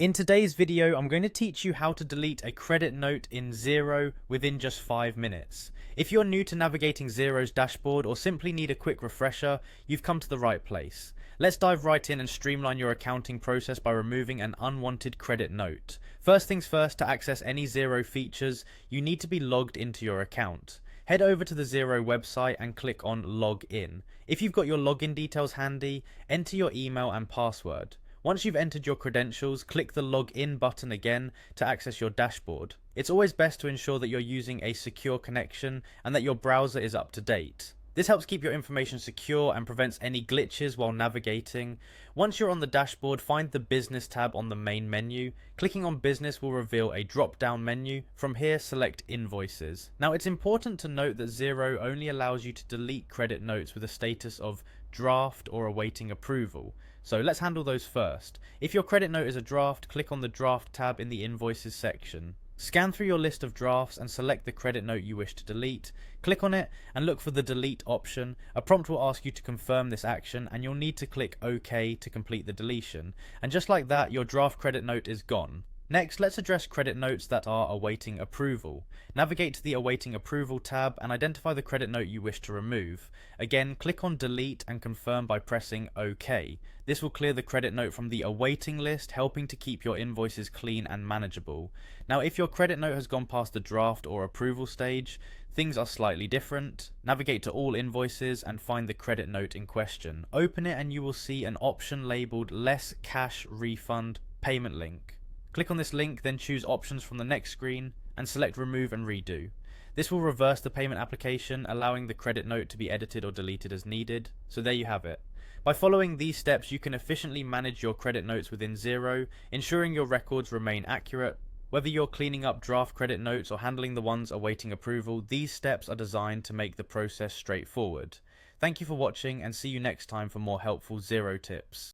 In today's video, I'm going to teach you how to delete a credit note in Xero within just 5 minutes. If you're new to navigating Xero's dashboard or simply need a quick refresher, you've come to the right place. Let's dive right in and streamline your accounting process by removing an unwanted credit note. First things first, to access any Xero features, you need to be logged into your account. Head over to the Xero website and click on Log In. If you've got your login details handy, enter your email and password. Once you've entered your credentials, click the Log In button again to access your dashboard. It's always best to ensure that you're using a secure connection and that your browser is up to date. This helps keep your information secure and prevents any glitches while navigating. Once you're on the dashboard, find the Business tab on the main menu. Clicking on Business will reveal a drop-down menu. From here, select Invoices. Now, it's important to note that Xero only allows you to delete credit notes with a status of draft or awaiting approval. So let's handle those first. If your credit note is a draft, click on the Draft tab in the Invoices section. Scan through your list of drafts and select the credit note you wish to delete. Click on it and look for the delete option. A prompt will ask you to confirm this action and you'll need to click OK to complete the deletion. And just like that, your draft credit note is gone. Next, let's address credit notes that are awaiting approval. Navigate to the Awaiting Approval tab and identify the credit note you wish to remove. Again, click on Delete and confirm by pressing OK. This will clear the credit note from the awaiting list, helping to keep your invoices clean and manageable. Now, if your credit note has gone past the draft or approval stage, things are slightly different. Navigate to All Invoices and find the credit note in question. Open it and you will see an option labelled Less Cash Refund Payment Link. Click on this link, then choose Options from the next screen and select Remove and Redo. This will reverse the payment application, allowing the credit note to be edited or deleted as needed. So there you have it. By following these steps, you can efficiently manage your credit notes within Xero, ensuring your records remain accurate. Whether you're cleaning up draft credit notes or handling the ones awaiting approval, these steps are designed to make the process straightforward. Thank you for watching and see you next time for more helpful Xero tips.